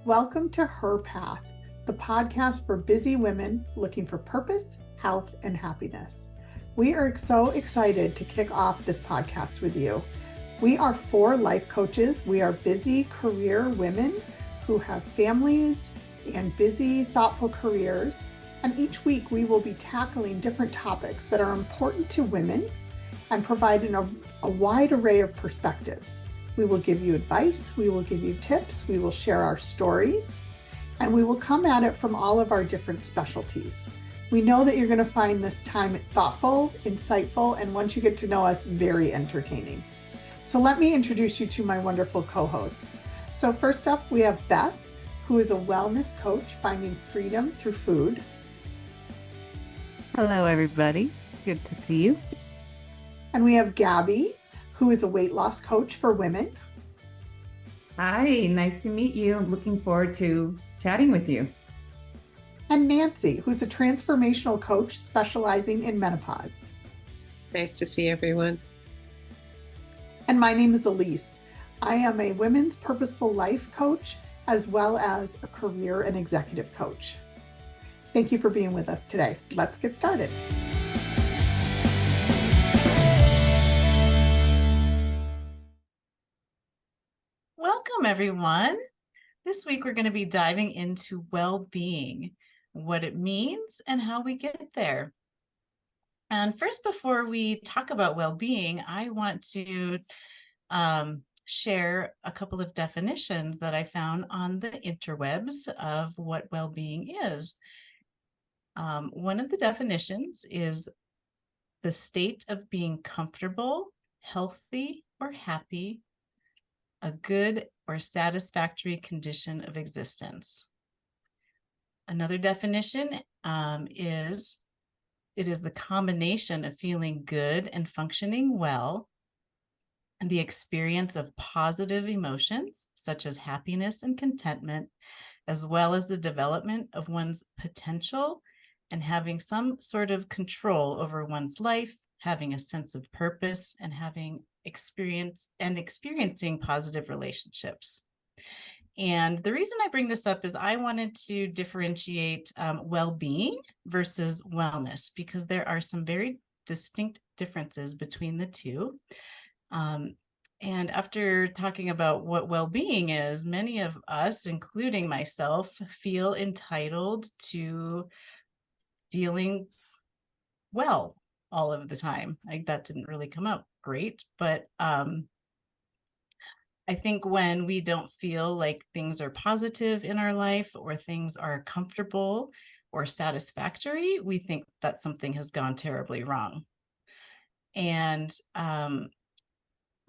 Welcome to Her Path, the podcast for busy women looking for purpose, health, and happiness. We are so excited to kick off this podcast with you. We are 4 life coaches. We are busy career women who have families and busy, thoughtful careers. And each week we will be tackling different topics that are important to women and providing a wide array of perspectives. We will give you advice, we will give you tips, we will share our stories, and we will come at it from all of our different specialties. We know that you're going to find this time thoughtful, insightful, and once you get to know us, very entertaining. So let me introduce you to my wonderful co-hosts. So first up, we have Beth, who is a wellness coach finding freedom through food. Hello, everybody. Good to see you. And we have Gabby, who is a weight loss coach for women. Hi, nice to meet you. I'm looking forward to chatting with you. And Nancy, who's a transformational coach specializing in menopause. Nice to see everyone. And my name is Elise. I am a women's purposeful life coach, as well as a career and executive coach. Thank you for being with us today. Let's get started. Welcome, everyone. This week, we're going to be diving into well-being, what it means, and how we get there. And first, before we talk about well-being, I want to share a couple of definitions that I found on the interwebs of what well-being is. One of the definitions is the state of being comfortable, healthy, or happy, a good or satisfactory condition of existence. Another definition is it is the combination of feeling good and functioning well, and the experience of positive emotions such as happiness and contentment, as well as the development of one's potential and having some sort of control over one's life, having a sense of purpose, and having experiencing positive relationships. And the reason I bring this up is I wanted to differentiate well-being versus wellness, because there are some very distinct differences between the two. And after talking about what well-being is, many of us, including myself, feel entitled to feeling well all of the time. Like, that didn't really come out great, but I think when we don't feel like things are positive in our life or things are comfortable or satisfactory, we think that something has gone terribly wrong. And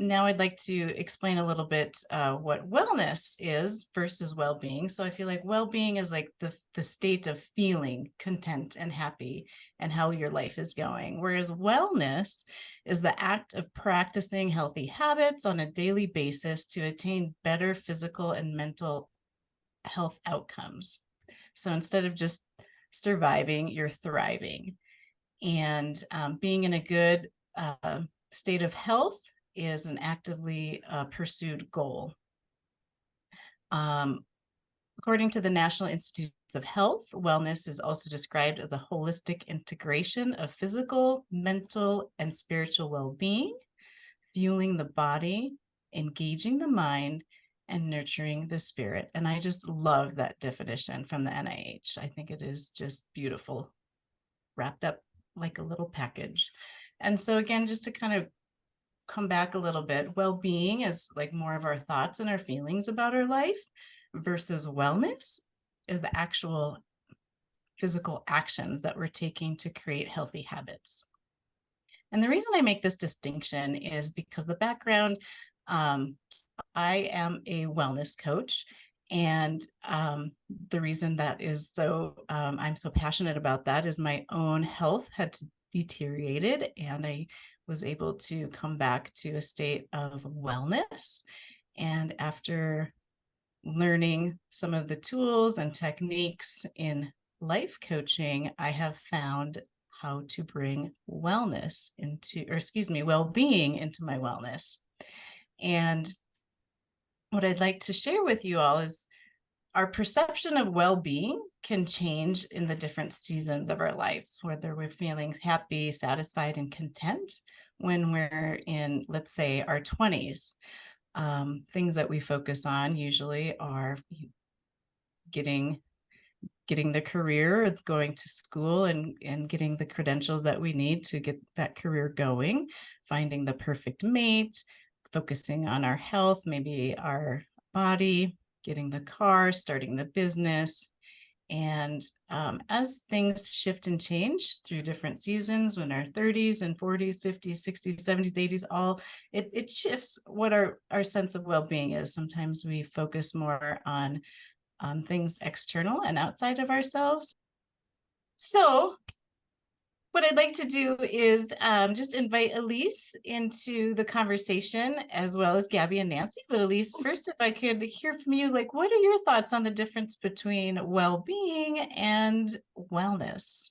now I'd like to explain a little bit what wellness is versus well-being. So I feel like well-being is like the state of feeling content and happy and how your life is going. Whereas wellness is the act of practicing healthy habits on a daily basis to attain better physical and mental health outcomes. So instead of just surviving, you're thriving. And being in a good state of health is an actively pursued goal. According to the National Institutes of Health, wellness is also described as a holistic integration of physical, mental, and spiritual well-being, fueling the body, engaging the mind, and nurturing the spirit. And I just love that definition from the NIH. I think it is just beautiful, wrapped up like a little package. And so again, just to kind of come back a little bit, well-being is like more of our thoughts and our feelings about our life, versus wellness is the actual physical actions that we're taking to create healthy habits. And the reason I make this distinction is because the background, I am a wellness coach, and the reason that is so I'm so passionate about that is my own health had deteriorated, and I was able to come back to a state of wellness. And after learning some of the tools and techniques in life coaching, I have found how to bring well-being into my wellness. And what I'd like to share with you all is our perception of well-being can change in the different seasons of our lives, whether we're feeling happy, satisfied, and content when we're in, let's say, our 20s. Things that we focus on usually are getting the career, going to school, and getting the credentials that we need to get that career going, finding the perfect mate, focusing on our health, maybe our body, getting the car, starting the business. And as things shift and change through different seasons, when our 30s and 40s, 50s, 60s, 70s, 80s, all it shifts what our sense of well-being is. Sometimes we focus more on things external and outside of ourselves. So what I'd like to do is just invite Elise into the conversation, as well as Gabby and Nancy. But Elise, first, if I could hear from you, like, what are your thoughts on the difference between well-being and wellness?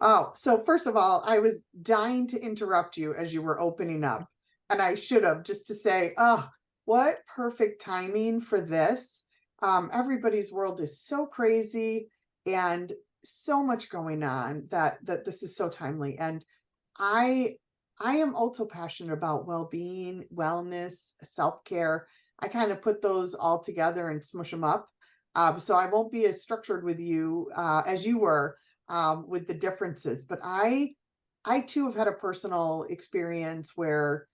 Oh, so first of all, I was dying to interrupt you as you were opening up, and I should have, just to say, oh, what perfect timing for this. Everybody's world is so crazy and so much going on that this is so timely. And I am also passionate about well-being, wellness, self-care. I kind of put those all together and smush them up. So I won't be as structured with you as you were with the differences, but I too have had a personal experience where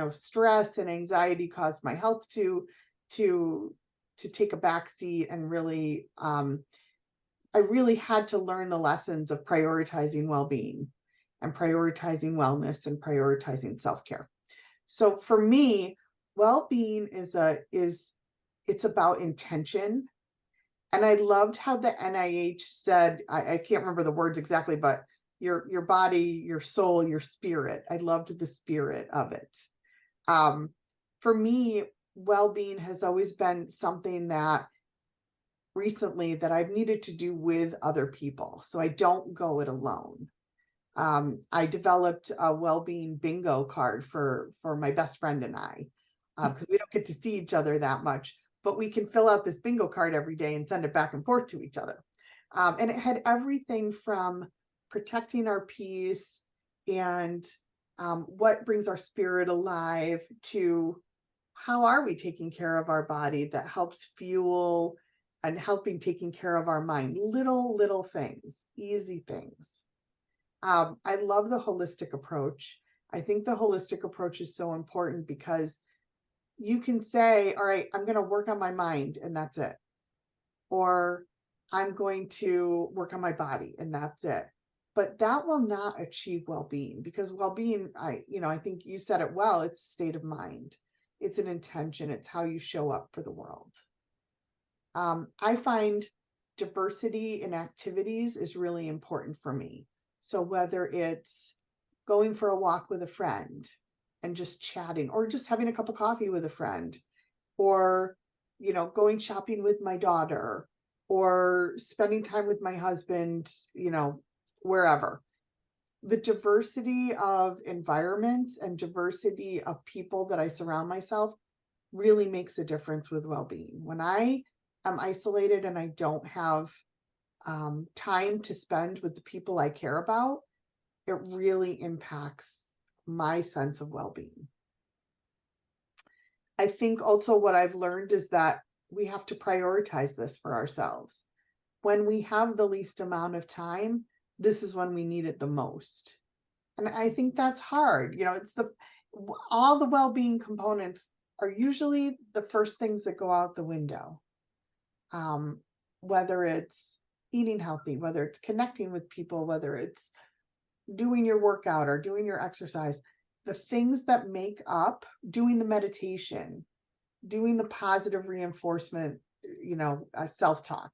stress and anxiety caused my health to take a back seat, and really I really had to learn the lessons of prioritizing well-being and prioritizing wellness and prioritizing self-care. So for me, well-being is it's about intention. And I loved how the NIH said, I can't remember the words exactly, but your body, your soul, your spirit. I loved the spirit of it. For me, well-being has always been something that recently that I've needed to do with other people. So I don't go it alone. I developed a well-being bingo card for my best friend and I, because we don't get to see each other that much, but we can fill out this bingo card every day and send it back and forth to each other. And it had everything from protecting our peace and what brings our spirit alive, to how are we taking care of our body that helps fuel and helping taking care of our mind. Little things, easy things. I love the holistic approach. I think the holistic approach is so important because you can say, all right, I'm going to work on my mind and that's it. Or I'm going to work on my body and that's it. But that will not achieve well-being, because well-being, I think you said it well, it's a state of mind. It's an intention. It's how you show up for the world. I find diversity in activities is really important for me. So whether it's going for a walk with a friend and just chatting, or just having a cup of coffee with a friend, or, going shopping with my daughter, or spending time with my husband, wherever. The diversity of environments and diversity of people that I surround myself really makes a difference with well-being. When I am isolated and I don't have time to spend with the people I care about, it really impacts my sense of well-being. I think also what I've learned is that we have to prioritize this for ourselves. When we have the least amount of time, this is when we need it the most. And I think that's hard. It's all the well-being components are usually the first things that go out the window. Whether it's eating healthy, whether it's connecting with people, whether it's doing your workout or doing your exercise, the things that make up doing the meditation, doing the positive reinforcement, self-talk,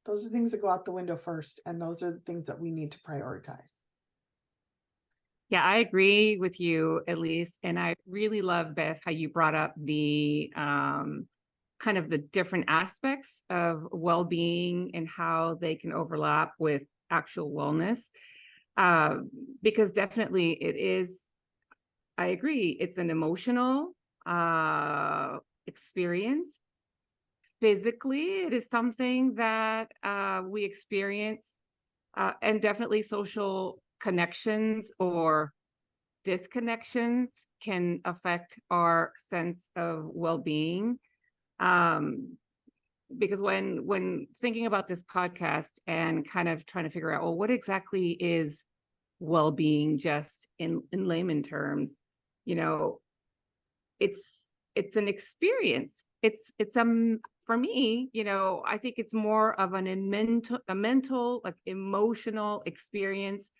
those are things that go out the window first. And those are the things that we need to prioritize. Yeah, I agree with you, Elise. And I really love, Beth, how you brought up the kind of the different aspects of well-being and how they can overlap with actual wellness. Because definitely it is, I agree, it's an emotional experience, physically, it is something that we experience, and definitely social connections or disconnections can affect our sense of well-being. Because when thinking about this podcast and kind of trying to figure out, well, what exactly is well-being, just in layman terms, you know, it's an experience. It's for me, you know, I think it's more of a mental, like emotional experience,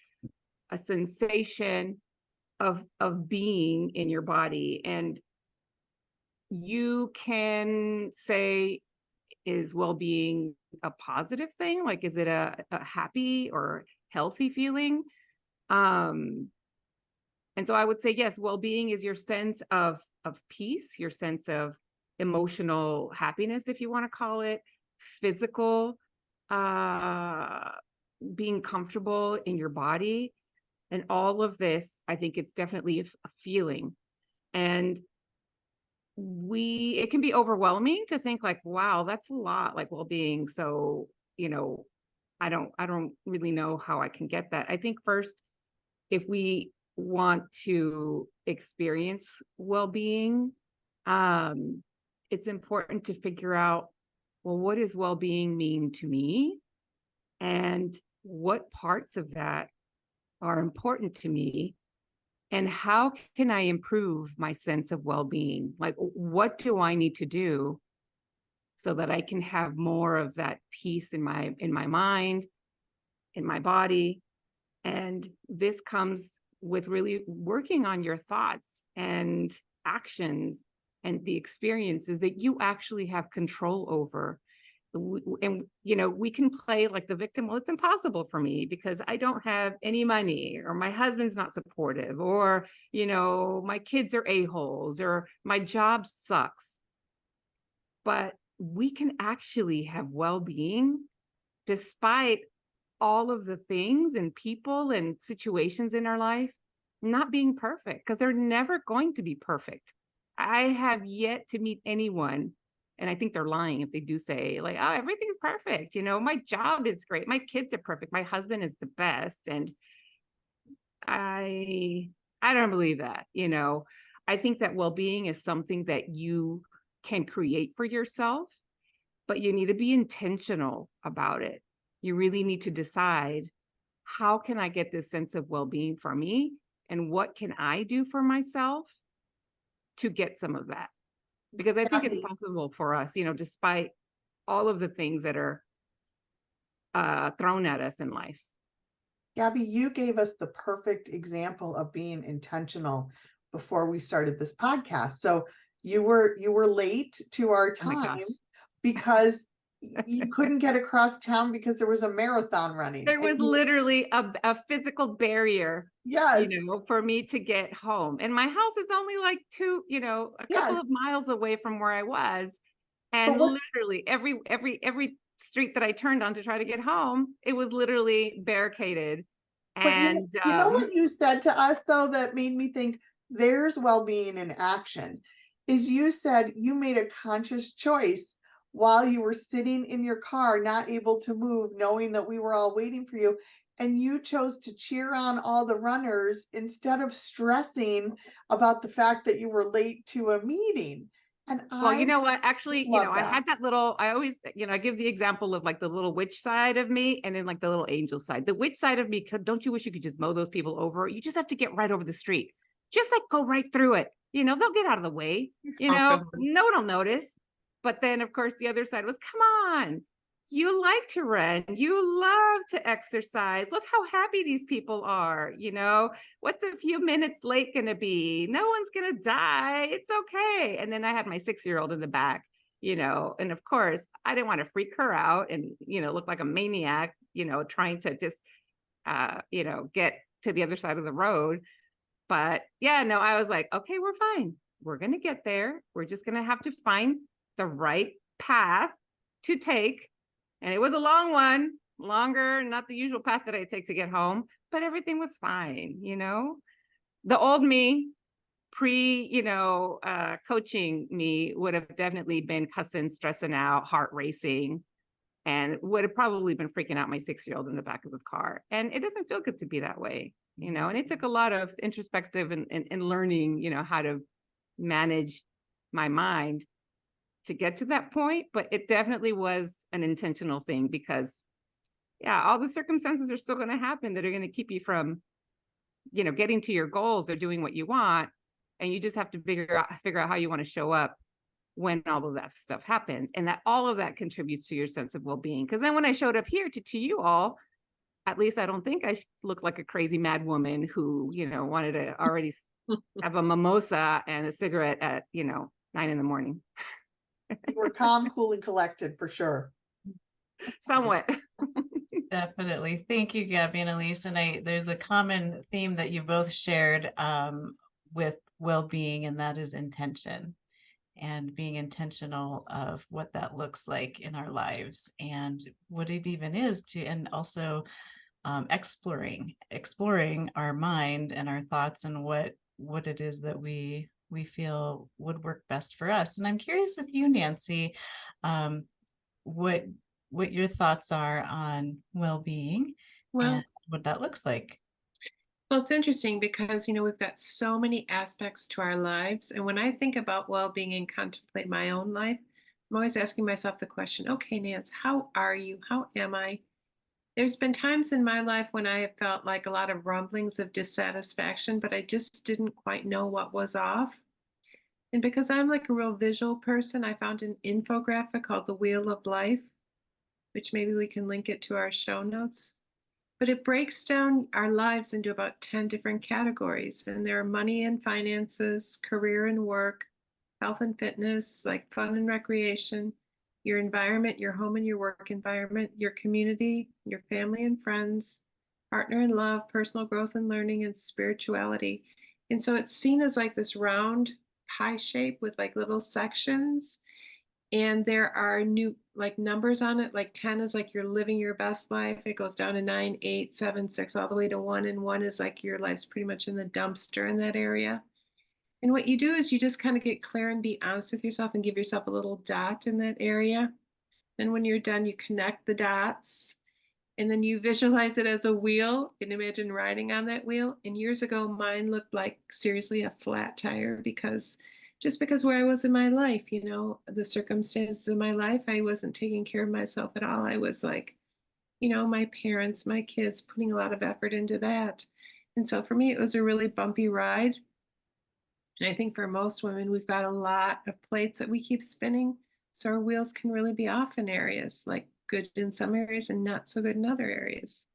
a sensation of being in your body. And you can say, is well-being a positive thing? Like, is it a happy or healthy feeling? And so I would say, yes, well-being is your sense of peace, your sense of emotional happiness, if you want to call it, physical, being comfortable in your body. And all of this, I think it's definitely a feeling. And it can be overwhelming to think like, wow, that's a lot, like well-being. So, you know, I don't really know how I can get that. I think first, if we want to experience well-being, it's important to figure out, well, what does well-being mean to me? And what parts of that are important to me? And how can I improve my sense of well-being? Like, what do I need to do so that I can have more of that peace in my mind, in my body? And this comes with really working on your thoughts and actions and the experiences that you actually have control over. And, you know, we can play like the victim. Well, it's impossible for me because I don't have any money, or my husband's not supportive, or, you know, my kids are a-holes, or my job sucks. But we can actually have well-being despite all of the things and people and situations in our life not being perfect, because they're never going to be perfect. I have yet to meet anyone, and I think they're lying if they do say like, oh, everything's perfect. You know, my job is great. My kids are perfect. My husband is the best. And I don't believe that. You know, I think that well-being is something that you can create for yourself, but you need to be intentional about it. You really need to decide, how can I get this sense of well-being for me? And what can I do for myself to get some of that? Because I think it's possible for us, you know, despite all of the things that are thrown at us in life. Gabby, you gave us the perfect example of being intentional before we started this podcast. So you were late to our time because you couldn't get across town because there was a marathon running. There was literally a physical barrier, yes, you know, for me to get home. And my house is only like a couple of miles away from where I was. And literally every street that I turned on to try to get home, it was literally barricaded. And you know what you said to us though that made me think there's well-being in action is you said you made a conscious choice while you were sitting in your car, not able to move, knowing that we were all waiting for you. And you chose to cheer on all the runners instead of stressing about the fact that you were late to a meeting. And well, you know what, actually, you know, that. I had that little, I always, you know, I give the example of like the little witch side of me and then like the little angel side. The witch side of me, don't you wish you could just mow those people over? You just have to get right over the street. Just like go right through it. You know, they'll get out of the way, you know, no one will notice. But then, of course, the other side was, come on, you like to run, you love to exercise. Look how happy these people are. You know, what's a few minutes late going to be? No one's going to die. It's okay. And then I had my 6-year-old in the back, you know, and of course, I didn't want to freak her out and, you know, look like a maniac, you know, trying to just, you know, get to the other side of the road. But yeah, no, I was like, okay, we're fine. We're going to get there. We're just going to have to find the right path to take. And it was a long one, longer, not the usual path that I take to get home, but everything was fine. You know, the old me coaching me would have definitely been cussing, stressing out, heart racing, and would have probably been freaking out my 6-year-old in the back of the car. And it doesn't feel good to be that way, and it took a lot of introspective and learning, how to manage my mind to get to that point. But it definitely was an intentional thing because, yeah, all the circumstances are still going to happen that are going to keep you from, getting to your goals or doing what you want. And you just have to figure out how you want to show up when all of that stuff happens, and that all of that contributes to your sense of well-being. Because then when I showed up here to you all, at least I don't think I look like a crazy mad woman who, wanted to already have a mimosa and a cigarette at, 9 a.m. You were calm, cool, and collected for sure. Somewhat. Definitely. Thank you, Gabby and Elise. And there's a common theme that you both shared with well-being, and that is intention, and being intentional of what that looks like in our lives and what it even is to, and also exploring our mind and our thoughts and what it is that we feel would work best for us. And I'm curious with you, Nancy, what your thoughts are on well-being Well, and what that looks like. well, it's interesting because, we've got so many aspects to our lives. And when I think about well-being and contemplate my own life, I'm always asking myself the question, okay, Nance, how are you? How am I? There's been times in my life when I have felt like a lot of rumblings of dissatisfaction, but I just didn't quite know what was off. And because I'm like a real visual person, I found an infographic called The Wheel of Life, which maybe we can link it to our show notes. But it breaks down our lives into about 10 different categories. And there are money and finances, career and work, health and fitness, like fun and recreation, your environment, your home and your work environment, your community, your family and friends, partner and love, personal growth and learning, and spirituality. And so it's seen as like this round pie shape with like little sections. And there are new like numbers on it. Like 10 is like you're living your best life. It goes down to 9, 8, 7, 6, all the way to 1. And 1 is like your life's pretty much in the dumpster in that area. And what you do is you just kind of get clear and be honest with yourself and give yourself a little dot in that area. And when you're done, you connect the dots and then you visualize it as a wheel and imagine riding on that wheel. And years ago, mine looked like seriously a flat tire because where I was in my life, the circumstances of my life, I wasn't taking care of myself at all. I was like, my parents, my kids, putting a lot of effort into that. And so for me, it was a really bumpy ride. And I think for most women, we've got a lot of plates that we keep spinning. So our wheels can really be off in areas, like good in some areas and not so good in other areas.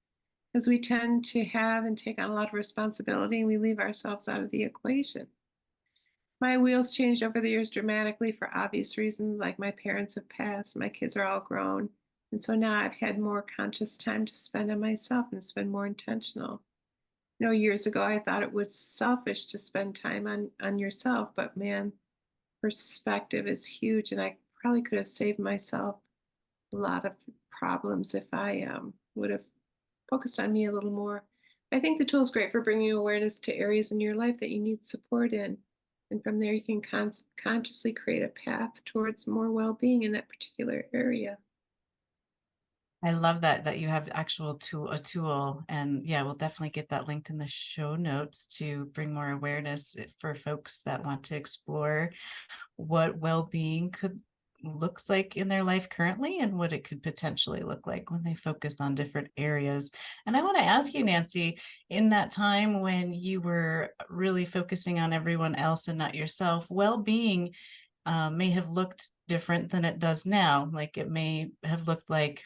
Because we tend to have and take on a lot of responsibility and we leave ourselves out of the equation. My wheels changed over the years dramatically for obvious reasons, like my parents have passed, my kids are all grown. And so now I've had more conscious time to spend on myself and it's been more intentional. Years ago, I thought it was selfish to spend time on yourself, but man, perspective is huge. And I probably could have saved myself a lot of problems if I would have focused on me a little more. I think the tool is great for bringing awareness to areas in your life that you need support in. And from there, you can consciously create a path towards more well-being in that particular area. I love that you have a tool, and yeah, we'll definitely get that linked in the show notes to bring more awareness for folks that want to explore what well-being looks like in their life currently and what it could potentially look like when they focus on different areas. And I want to ask you, Nancy, in that time when you were really focusing on everyone else and not yourself, well-being may have looked different than it does now. Like it may have looked like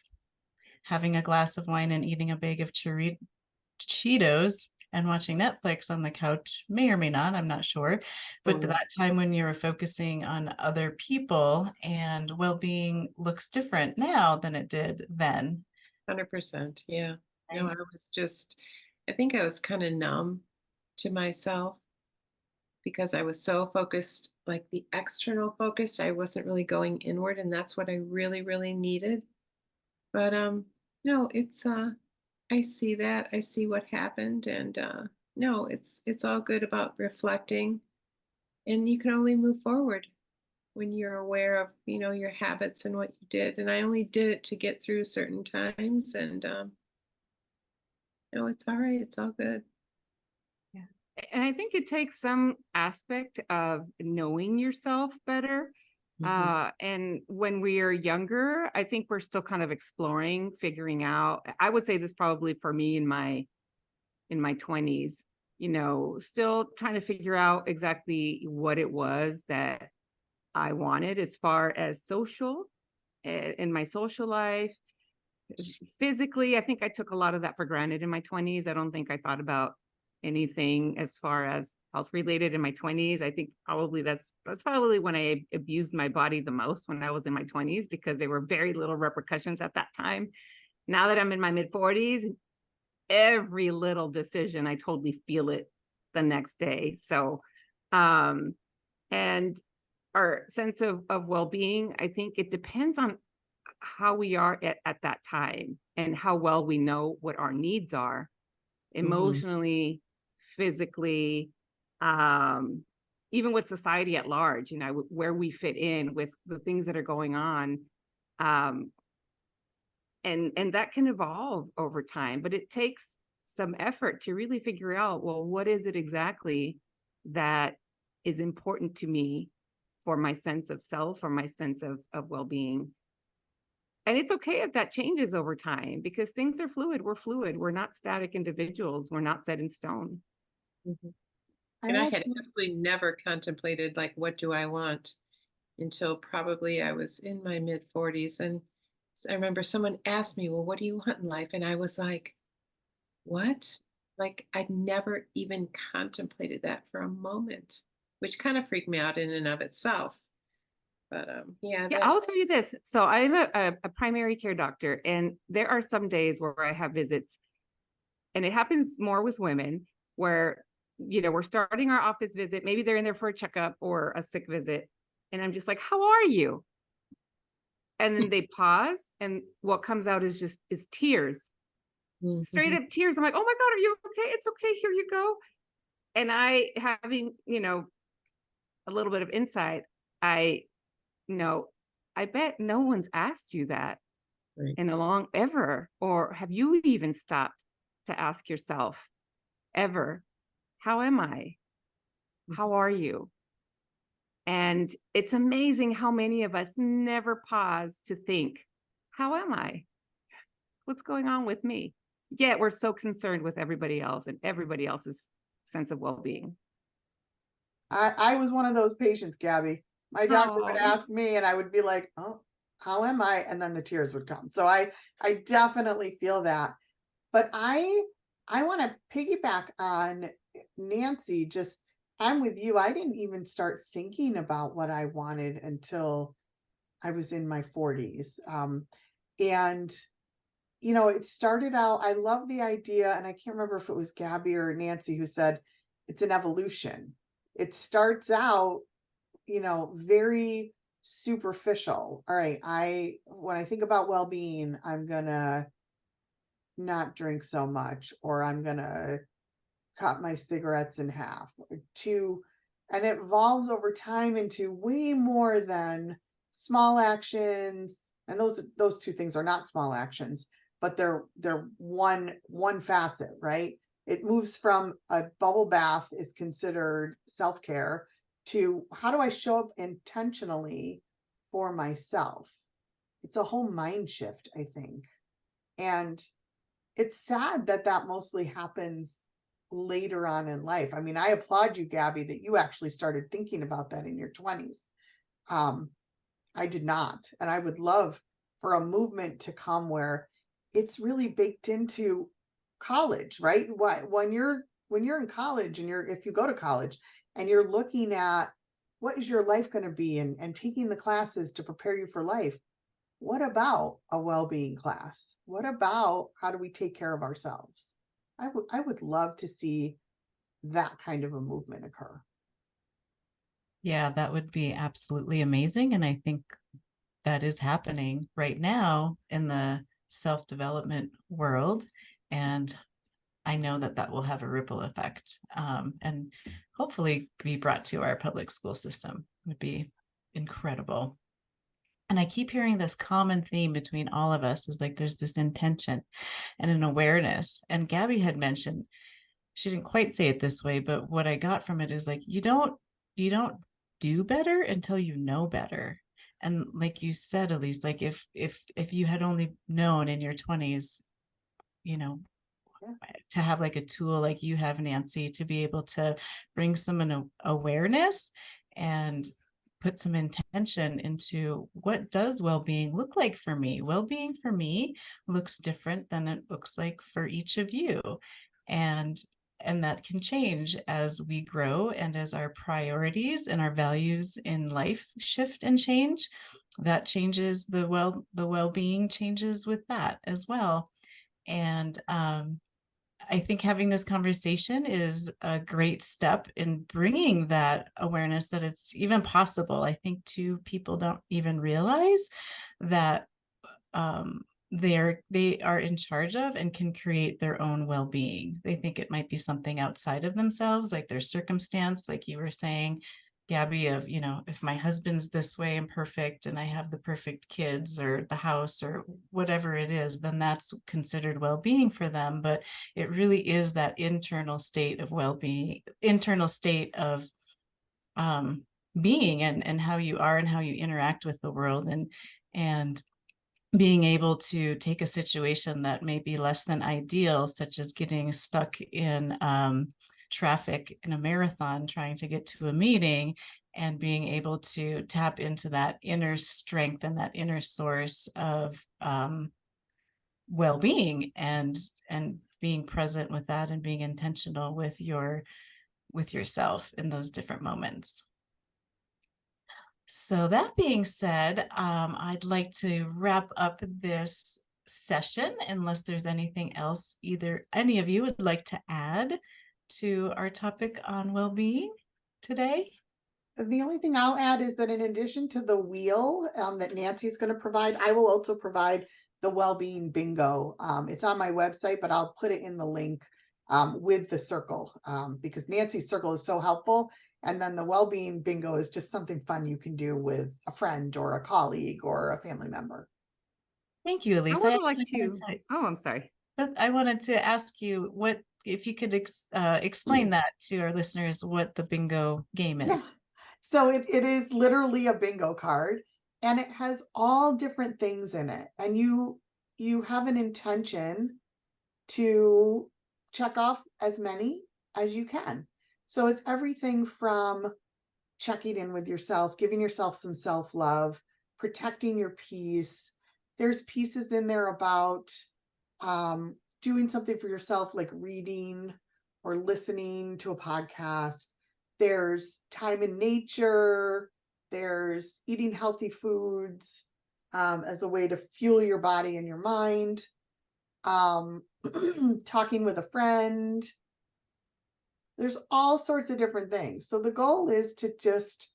having a glass of wine and eating a bag of Cheetos and watching Netflix on the couch, may or may not, I'm not sure. But that time when you were focusing on other people, and well-being looks different now than it did then. 100%. Yeah. I think I was kind of numb to myself because I was so focused, like the external focus. I wasn't really going inward, and that's what I really, really needed. But no, it's I see that. I see what happened, and no, it's all good about reflecting And you can only move forward when you're aware of, your habits and what you did. And I only did it to get through certain times. And no, it's all right. It's all good. Yeah. And I think it takes some aspect of knowing yourself better. And when we are younger, I think we're still kind of exploring, figuring out. I would say this probably for me in my 20s, still trying to figure out exactly what it was that I wanted as far as social, in my social life. Physically, I think I took a lot of that for granted in my 20s. I don't think I thought about anything as far as health related in my 20s. I think probably that's probably when I abused my body the most, when I was in my 20s, because there were very little repercussions at that time. Now that I'm in my mid 40s, every little decision, I totally feel it the next day. So, and our sense of well-being, I think it depends on how we are at that time and how well we know what our needs are emotionally, physically, even with society at large, where we fit in with the things that are going on. And that can evolve over time, but it takes some effort to really figure out, well, what is it exactly that is important to me for my sense of self or my sense of well-being. And it's okay if that changes over time, because things are fluid. We're fluid. We're not static individuals. We're not set in stone. And I had absolutely never contemplated, like, what do I want, until probably I was in my mid 40s. And I remember someone asked me, well, what do you want in life? And I was like, what? Like, I'd never even contemplated that for a moment, which kind of freaked me out in and of itself. But yeah, I'll tell you this. So I'm a primary care doctor, and there are some days where I have visits, and it happens more with women, where, we're starting our office visit. Maybe they're in there for a checkup or a sick visit. And I'm just like, how are you? And then they pause, and what comes out is tears, straight up tears. I'm like, oh my God, are you okay? It's okay. Here you go. And I, having, a little bit of insight, I bet no one's asked you that in a long ever, or have you even stopped to ask yourself ever, how am I? How are you? And it's amazing how many of us never pause to think, how am I? What's going on with me? Yet we're so concerned with everybody else and everybody else's sense of well-being. I was one of those patients, Gabby. My doctor would ask me and I would be like, oh, how am I? And then the tears would come. So I definitely feel that. But I want to piggyback on Nancy. Just, I'm with you. I didn't even start thinking about what I wanted until I was in my 40s. And, it started out, I love the idea, and I can't remember if it was Gabby or Nancy who said it's an evolution. It starts out, very superficial. All right, when I think about well-being, I'm gonna not drink so much, or I'm gonna cut my cigarettes in half, and it evolves over time into way more than small actions. And those two things are not small actions, but they're one facet, right? It moves from a bubble bath is considered self-care to how do I show up intentionally for myself? It's a whole mind shift, I think. And it's sad that mostly happens later on in life. I mean, I applaud you, Gabby, that you actually started thinking about that in your 20s. I did not. And I would love for a movement to come where it's really baked into college, right? When you're in college, and if you go to college and you're looking at what is your life going to be, and taking the classes to prepare you for life, what about a well-being class? What about how do we take care of ourselves? I would love to see that kind of a movement occur. Yeah, that would be absolutely amazing. And I think that is happening right now in the self-development world. And I know that that will have a ripple effect, and hopefully be brought to our public school system. Would be incredible. And I keep hearing this common theme between all of us is like there's this intention and an awareness. And Gabby had mentioned, she didn't quite say it this way, but what I got from it is like you don't do better until you know better. And like you said, Elise, like if you had only known in your 20s, you know, to have like a tool like you have, Nancy, to be able to bring some awareness and put some intention into what does well-being look like for me. Well-being for me looks different than it looks like for each of you. And that can change as we grow and as our priorities and our values in life shift and change. That changes the well-being changes with that as well. And I think having this conversation is a great step in bringing that awareness that it's even possible. I think too, people don't even realize that they are in charge of and can create their own well-being. They think it might be something outside of themselves, like their circumstance, like you were saying, Gabby, of, if my husband's this way and perfect and I have the perfect kids or the house or whatever it is, then that's considered well-being for them. But it really is that internal state of well-being, internal state of being and how you are and how you interact with the world, and being able to take a situation that may be less than ideal, such as getting stuck in traffic in a marathon trying to get to a meeting, and being able to tap into that inner strength and that inner source of well-being, and being present with that and being intentional with yourself in those different moments. So that being said, I'd like to wrap up this session unless there's anything else either any of you would like to add to our topic on well-being today. The only thing I'll add is that in addition to the wheel that Nancy's going to provide, I will also provide the well-being bingo. It's on my website, but I'll put it in the link with the circle because Nancy's circle is so helpful. And then the well-being bingo is just something fun you can do with a friend or a colleague or a family member. Thank you, Elise. I would like to. Oh, I'm sorry. I wanted to ask you what if you could explain that to our listeners what the bingo game is. Yeah. So it is literally a bingo card, and it has all different things in it. And you have an intention to check off as many as you can. So it's everything from checking in with yourself, giving yourself some self-love, protecting your peace. There's pieces in there about doing something for yourself, like reading or listening to a podcast. There's time in nature. There's eating healthy foods as a way to fuel your body and your mind. Talking with a friend. There's all sorts of different things. So the goal is to just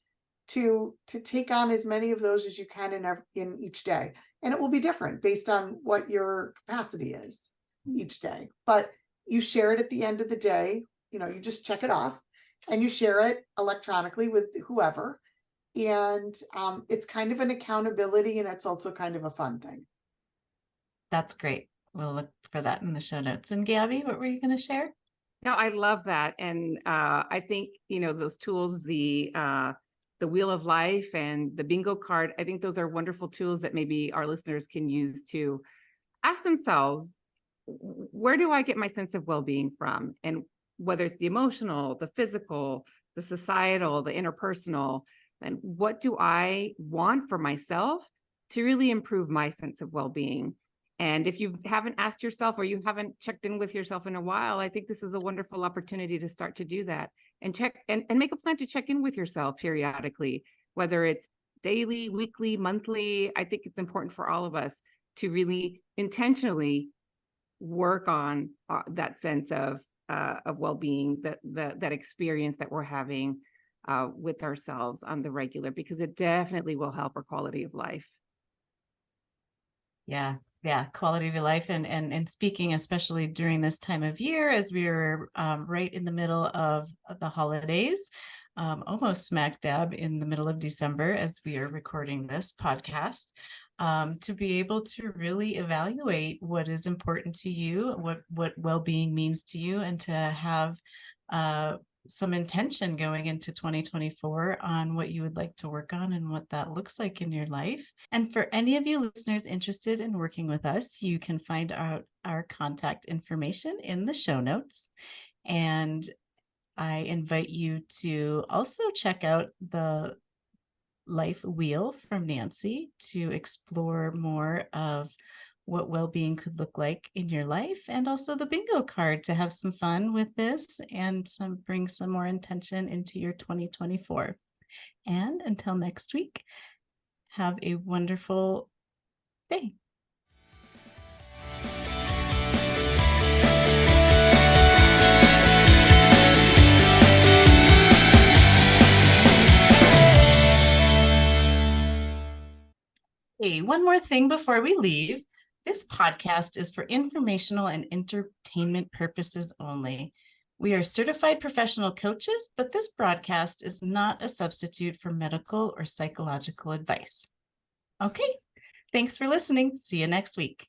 to take on as many of those as you can in each day. And it will be different based on what your capacity is each day. But you share it at the end of the day. You just check it off and you share it electronically with whoever. And it's kind of an accountability, and it's also kind of a fun thing. That's great. We'll look for that in the show notes. And Gabby, what were you going to share? No, I love that. And I think, those tools, the Wheel of Life and the bingo card, I think those are wonderful tools that maybe our listeners can use to ask themselves, where do I get my sense of well-being from? And whether it's the emotional, the physical, the societal, the interpersonal, and what do I want for myself to really improve my sense of well-being? And if you haven't asked yourself or you haven't checked in with yourself in a while, I think this is a wonderful opportunity to start to do that and check and make a plan to check in with yourself periodically, whether it's daily, weekly, monthly. I think it's important for all of us to really intentionally work on that sense of well-being, that experience that we're having with ourselves on the regular, because it definitely will help our quality of life. Yeah, Yeah, quality of your life, and speaking, especially during this time of year, as we are right in the middle of the holidays, almost smack dab in the middle of December as we are recording this podcast, to be able to really evaluate what is important to you, what well-being means to you, and to have some intention going into 2024 on what you would like to work on and what that looks like in your life. And for any of you listeners interested in working with us, you can find out our contact information in the show notes. And I invite you to also check out the Life Wheel from Nancy to explore more of what well-being could look like in your life, and also the bingo card to have some fun with this and bring some more intention into your 2024. And until next week, have a wonderful day. Hey, one more thing before we leave. This podcast is for informational and entertainment purposes only. We are certified professional coaches, but this broadcast is not a substitute for medical or psychological advice. Okay, thanks for listening. See you next week.